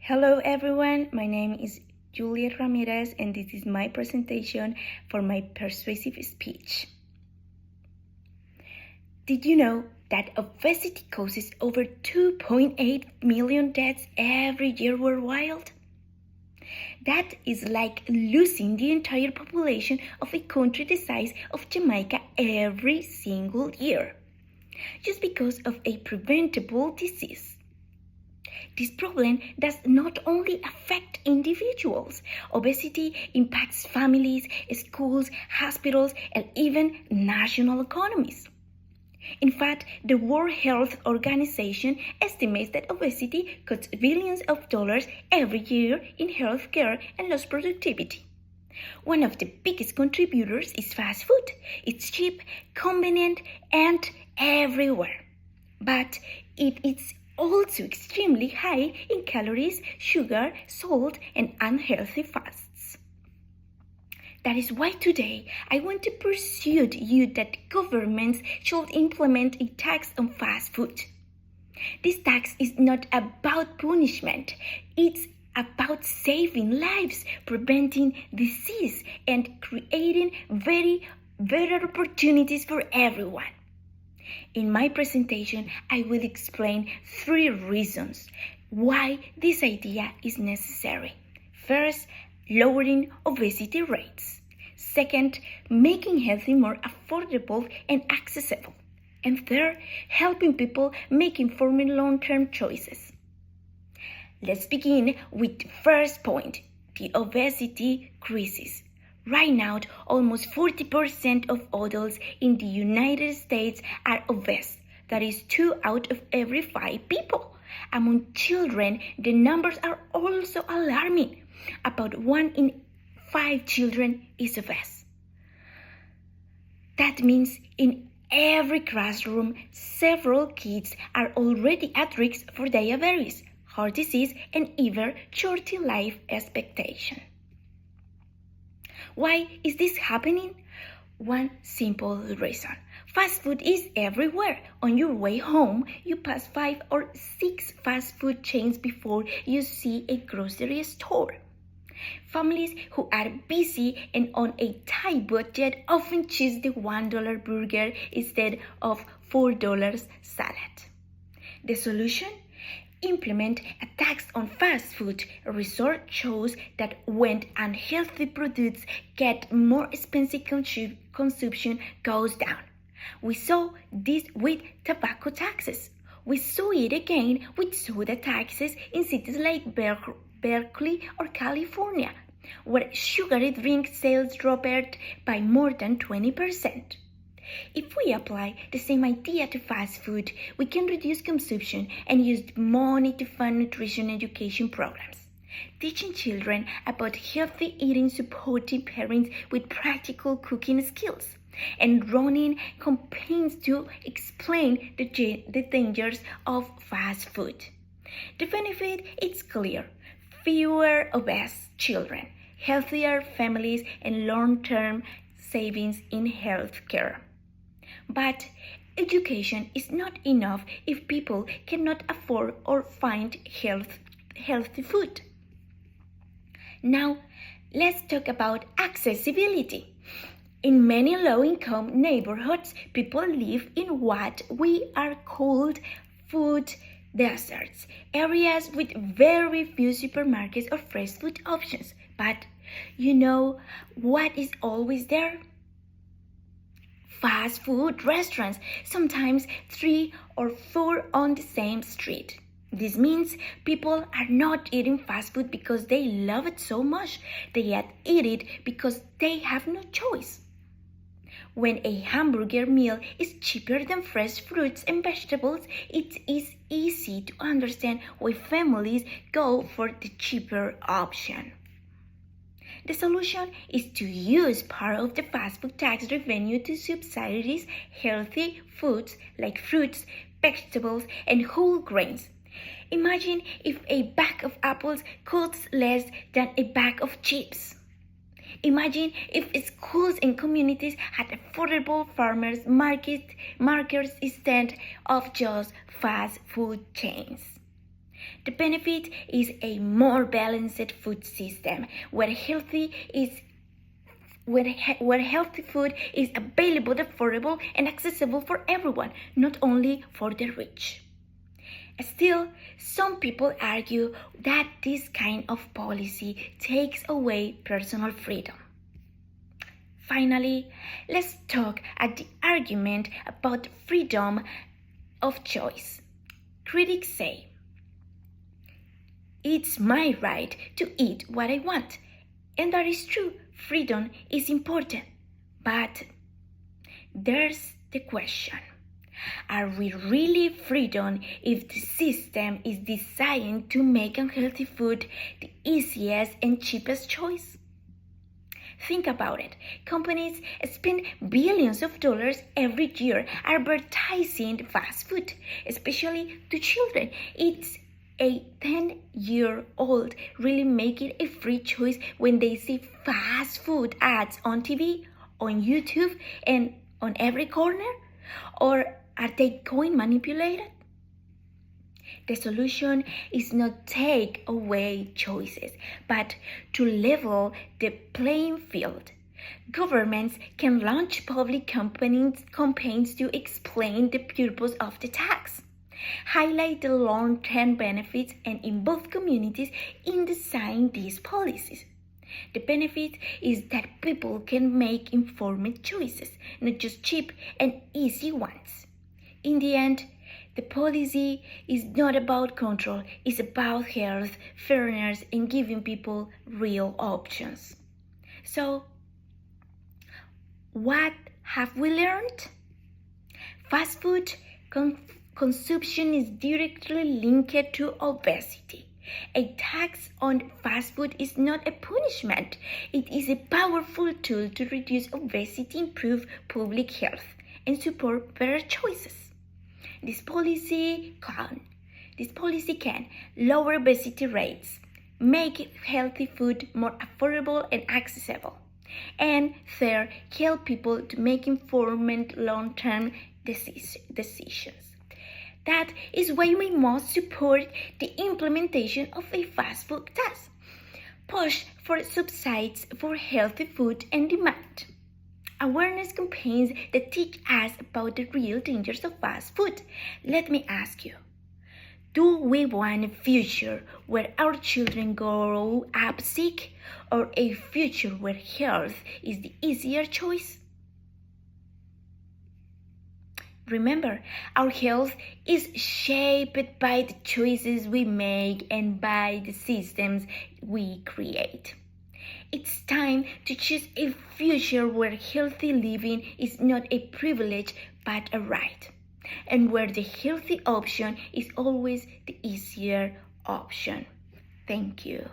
Hello everyone, my name is Juliet Ramirez and this is my presentation for my persuasive speech. Did you know that obesity causes over 2.8 million deaths every year worldwide? That is like losing the entire population of a country the size of Jamaica every single year, just because of a preventable disease. This problem does not only affect individuals. Obesity impacts families, schools, hospitals, and even national economies. In fact, the World Health Organization estimates that obesity costs billions of dollars every year in healthcare and lost productivity. One of the biggest contributors is fast food. It's cheap, convenient, and everywhere. But it is also extremely high in calories, sugar, salt, and unhealthy fats. That is why today I want to persuade you that governments should implement a tax on fast food. This tax is not about punishment, it's about saving lives, preventing disease, and creating better opportunities for everyone. In my presentation, I will explain 3 reasons why this idea is necessary. First, lowering obesity rates. Second, making healthy more affordable and accessible. And third, helping people make informed long-term choices. Let's begin with the first point, the obesity crisis. Right now, almost 40% of adults in the United States are obese. That is 2 out of every 5 people. Among children, the numbers are also alarming. About 1 in 5 children is obese. That means in every classroom, several kids are already at risk for diabetes, heart disease, and even shorter life expectation. Why is this happening? One simple reason. Fast food is everywhere. On your way home, you pass 5 or 6 fast food chains before you see a grocery store. Families who are busy and on a tight budget often choose the $1 burger instead of $4 salad. The solution? Implement a tax on fast food. Research shows that when unhealthy products get more expensive, consumption goes down. We saw this with tobacco taxes. We saw it again with soda taxes in cities like Berkeley or California, where sugary drink sales dropped by more than 20%. If we apply the same idea to fast food, we can reduce consumption and use money to fund nutrition education programs. Teaching children about healthy eating, supporting parents with practical cooking skills, and running campaigns to explain the dangers of fast food. The benefit is clear: fewer obese children, healthier families, and long-term savings in healthcare. But education is not enough if people cannot afford or find healthy food. Now, let's talk about accessibility. In many low-income neighborhoods, people live in what we are called food deserts, areas with very few supermarkets or fresh food options. But you know what is always there? Fast food restaurants, sometimes 3 or 4 on the same street. This means people are not eating fast food because they love it so much. They eat it because they have no choice. When a hamburger meal is cheaper than fresh fruits and vegetables, it is easy to understand why families go for the cheaper option. The solution is to use part of the fast food tax revenue to subsidize healthy foods like fruits, vegetables, and whole grains. Imagine if a bag of apples costs less than a bag of chips. Imagine if schools and communities had affordable farmers markets instead of just fast food chains. The benefit is a more balanced food system where healthy food is available, affordable, and accessible for everyone, not only for the rich. Still, some people argue that this kind of policy takes away personal freedom. Finally, let's talk at the argument about freedom of choice. Critics say, it's my right to eat what I want. And that is true, freedom is important. But there's the question. Are we really freedom if the system is designed to make unhealthy food the easiest and cheapest choice? Think about it. Companies spend billions of dollars every year advertising fast food, especially to children. It's a 10-year-old really make it a free choice when they see fast food ads on TV, on YouTube, and on every corner? Or are they going manipulated? The solution is not take away choices, but to level the playing field. Governments can launch public campaigns to explain the purpose of the tax, highlight the long-term benefits, and involve communities in designing these policies. The benefit is that people can make informed choices, not just cheap and easy ones. In the end, the policy is not about control, it's about health, fairness, and giving people real options. So, what have we learned? Fast food consumption is directly linked to obesity. A tax on fast food is not a punishment. It is a powerful tool to reduce obesity, improve public health, and support better choices. This policy can lower obesity rates, make healthy food more affordable and accessible, and third, help people to make informed long-term decisions. That is why we must support the implementation of a fast food tax, push for subsidies for healthy food and demand. Awareness campaigns that teach us about the real dangers of fast food. Let me ask you, do we want a future where our children grow up sick, or a future where health is the easier choice? Remember, our health is shaped by the choices we make and by the systems we create. It's time to choose a future where healthy living is not a privilege but a right, and where the healthy option is always the easier option. Thank you.